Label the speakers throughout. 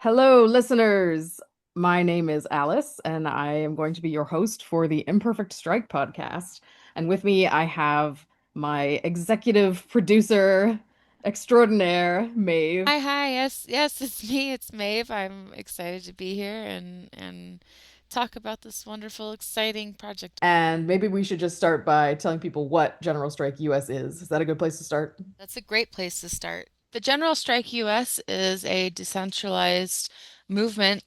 Speaker 1: Hello, listeners. My name is Alice, and I am going to be your host for the Imperfect Strike podcast. And with me, I have my executive producer extraordinaire, Maeve.
Speaker 2: Hi. Yes, it's me. It's Maeve. I'm excited to be here and talk about this wonderful, exciting project.
Speaker 1: And maybe we should just start by telling people what General Strike US is. Is that a good place to start?
Speaker 2: That's a great place to start. The General Strike US is a decentralized movement,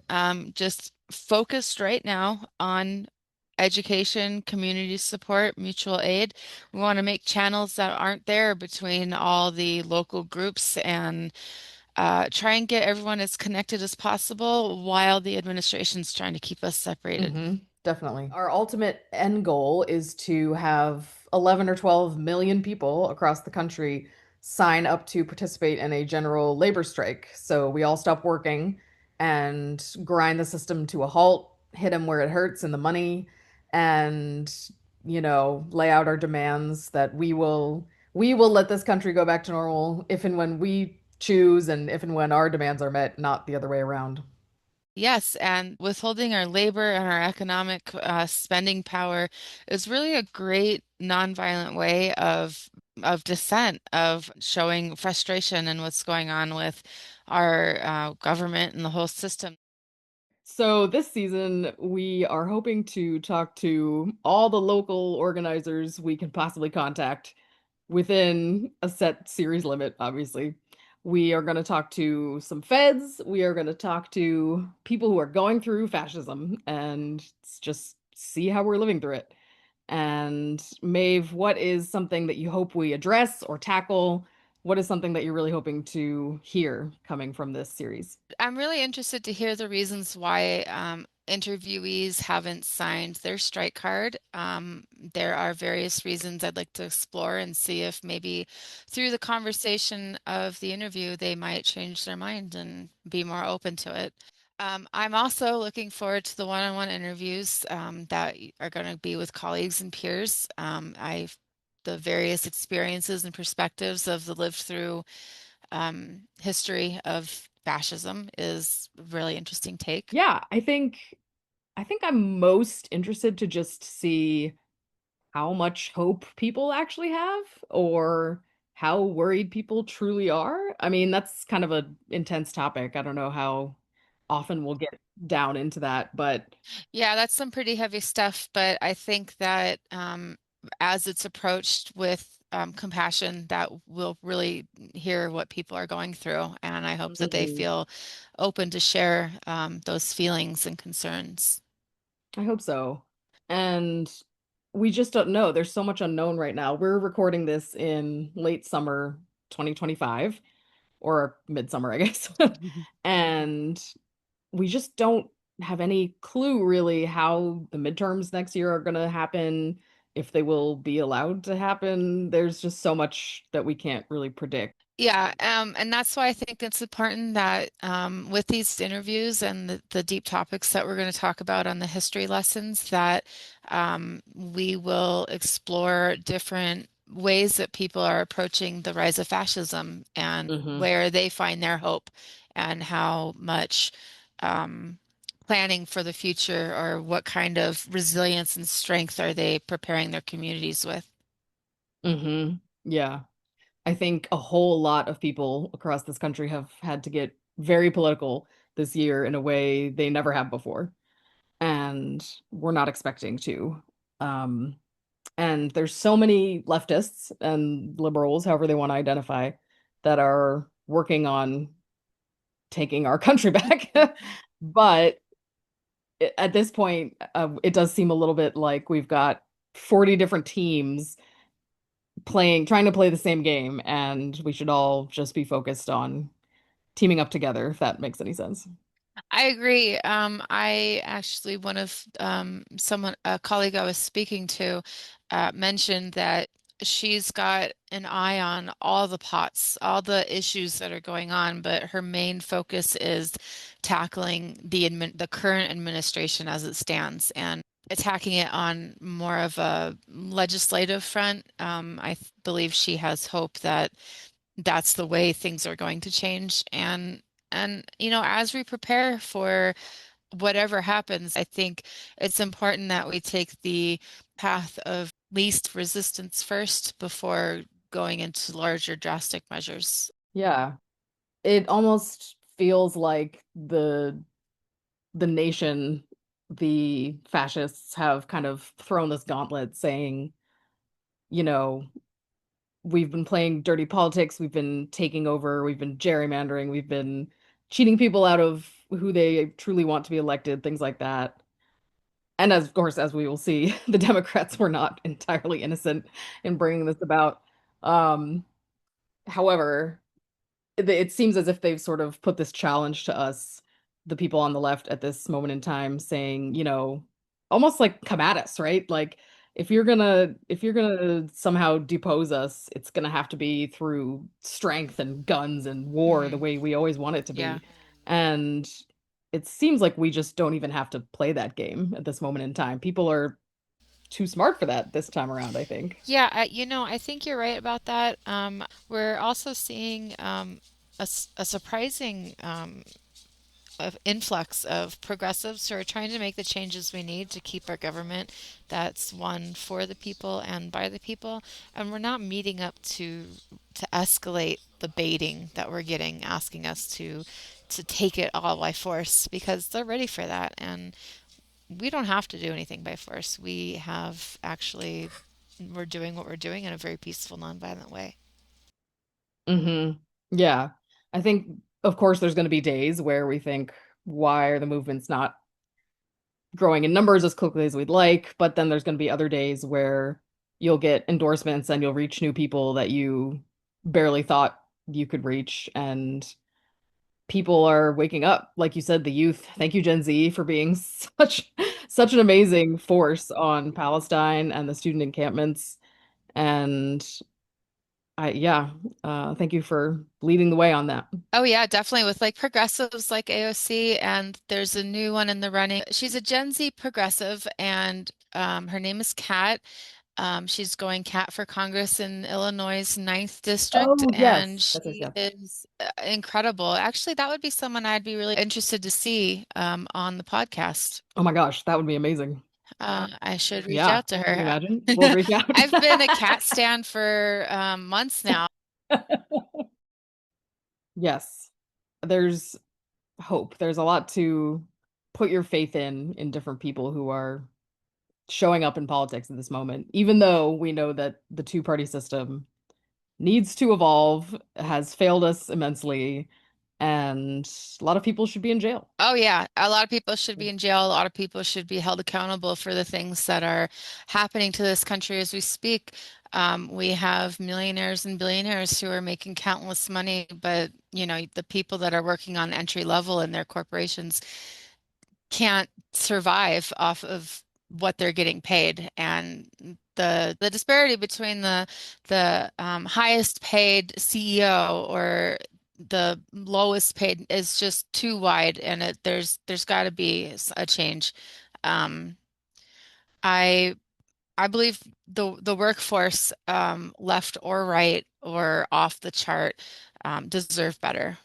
Speaker 2: just focused right now on education, community support, mutual aid. We want to make channels that aren't there between all the local groups and try and get everyone as connected as possible while the administration's trying to keep us separated.
Speaker 1: Definitely. Our ultimate end goal is to have 11 or 12 million people across the country sign up to participate in a general labor strike. So we all stop working and grind the system to a halt, hit them where it hurts in the money, and, lay out our demands that we will let this country go back to normal if and when we choose and if and when our demands are met, not the other way around.
Speaker 2: Yes, and withholding our labor and our economic spending power is really a great nonviolent way of dissent, of showing frustration and what's going on with our government and the whole system.
Speaker 1: So this season, we are hoping to talk to all the local organizers we can possibly contact within a set series limit, obviously. We are going to talk to some feds. We are going to talk to people who are going through fascism and just see how we're living through it. And Maeve, what is something that you hope we address or tackle? What is something that you're really hoping to hear coming from this series?
Speaker 2: I'm really interested to hear the reasons why interviewees haven't signed their strike card. There are various reasons I'd like to explore and see if maybe through the conversation of the interview, they might change their mind and be more open to it. I'm also looking forward to the one-on-one interviews that are going to be with colleagues and peers. The various experiences and perspectives of the lived through history of fascism is a really interesting take.
Speaker 1: Yeah, I think I'm most interested to just see how much hope people actually have or how worried people truly are. I mean, that's kind of an intense topic. I don't know how often we'll get down into that, but
Speaker 2: Yeah, that's some pretty heavy stuff, but I think that as it's approached with compassion, that we'll really hear what people are going through, and I hope that they
Speaker 1: Mhm.
Speaker 2: feel open to share those feelings and concerns.
Speaker 1: I hope so. And we just don't know. There's so much unknown right now. We're recording this in late summer 2025 or midsummer, I guess. And we just don't have any clue really how the midterms next year are going to happen, if they will be allowed to happen. There's just so much that we can't really predict.
Speaker 2: Yeah, and that's why I think it's important that with these interviews and the deep topics that we're going to talk about on the history lessons, that we will explore different ways that people are approaching the rise of fascism and
Speaker 1: Hmm.
Speaker 2: where they find their hope and how much um, planning for the future or what kind of resilience and strength are they preparing their communities with.
Speaker 1: Hmm. Yeah. I think a whole lot of people across this country have had to get very political this year in a way they never have before. And we're not expecting to. Um, and there's so many leftists and liberals, however they want to identify, that are working on taking our country back. But at this point, it does seem a little bit like we've got 40 different teams trying to play the same game, and we should all just be focused on teaming up together, if that makes any sense.
Speaker 2: I agree. I actually, a colleague I was speaking to, mentioned that she's got an eye on all the pots, all the issues that are going on, but her main focus is tackling the current administration as it stands and attacking it on more of a legislative front. Believe she has hope that that's the way things are going to change. And And, as we prepare for whatever happens, I think it's important that we take the path of least resistance first before going into larger drastic measures.
Speaker 1: Yeah. It almost feels like the nation, the fascists have kind of thrown this gauntlet saying, you know, we've been playing dirty politics, we've been taking over, we've been gerrymandering, we've been cheating people out of who they truly want to be elected, things like that. And as, of course, as we will see, the Democrats were not entirely innocent in bringing this about. Um, However, it seems as if they've sort of put this challenge to us, the people on the left at this moment in time, saying, almost like come at us, right? Like if you're gonna somehow depose us, it's gonna have to be through strength and guns and war, the
Speaker 2: Hmm.
Speaker 1: way we always want it to
Speaker 2: Yeah.
Speaker 1: be. And it seems like we just don't even have to play that game at this moment in time. People are too smart for that this time around, I think.
Speaker 2: Yeah, I think you're right about that. We're also seeing a surprising influx of progressives who are trying to make the changes we need to keep our government that's one for the people and by the people. And we're not meeting up to escalate the baiting that we're getting, asking us to take it all by force because they're ready for that. And we don't have to do anything by force. We're doing what we're doing in a very peaceful, nonviolent way.
Speaker 1: Hmm. Yeah. I think, of course, there's going to be days where we think, why are the movements not growing in numbers as quickly as we'd like? But then there's going to be other days where you'll get endorsements and you'll reach new people that you barely thought you could reach. And people are waking up. Like you said, the youth. Thank you, Gen Z, for being such an amazing force on Palestine and the student encampments. And yeah, thank you for leading the way on that.
Speaker 2: Oh yeah, definitely with like progressives like AOC, and there's a new one in the running. She's a Gen Z progressive, and her name is Kat. She's going Kat for Congress in Illinois' ninth district,
Speaker 1: Oh,
Speaker 2: and
Speaker 1: yes. Yes, yes,
Speaker 2: she
Speaker 1: yes.
Speaker 2: is incredible. Actually, that would be someone I'd be really interested to see on the podcast.
Speaker 1: Oh my gosh, that would be amazing.
Speaker 2: I should reach
Speaker 1: Yeah.
Speaker 2: out to
Speaker 1: Can you
Speaker 2: her.
Speaker 1: imagine? We'll reach out.
Speaker 2: I've been a cat stan for months now.
Speaker 1: Yes. There's hope. There's a lot to put your faith in different people who are showing up in politics at this moment, even though we know that the two-party system needs to evolve, has failed us immensely, and a lot of people should be in jail.
Speaker 2: Oh yeah, a lot of people should be in jail. A lot of people should be held accountable for the things that are happening to this country as we speak. We have millionaires and billionaires who are making countless money, but the people that are working on entry level in their corporations can't survive off of what they're getting paid. And the disparity between the highest paid CEO or the lowest paid is just too wide, and there's got to be a change. Um, I I believe the workforce, left or right or off the chart, deserve better.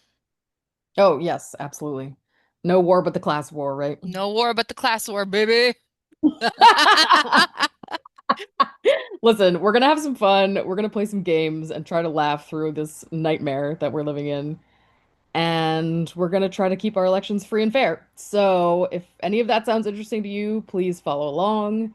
Speaker 1: Oh, yes, absolutely. No war but the class war, right?
Speaker 2: No war but the class war, baby.
Speaker 1: Listen, we're gonna have some fun. We're gonna play some games and try to laugh through this nightmare that we're living in. And we're gonna try to keep our elections free and fair. So if any of that sounds interesting to you, please follow along,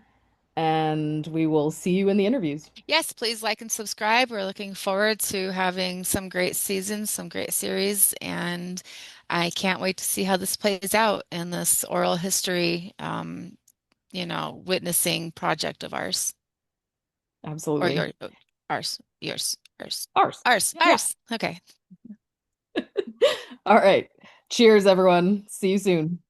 Speaker 1: and we will see you in the interviews.
Speaker 2: Yes, please like and subscribe. We're looking forward to having some great seasons, some great series, and I can't wait to see how this plays out in this oral history, witnessing project of ours. Or
Speaker 1: Absolutely.
Speaker 2: ours,
Speaker 1: Ours. Yeah.
Speaker 2: ours. Okay.
Speaker 1: All right. Cheers, everyone. See you soon.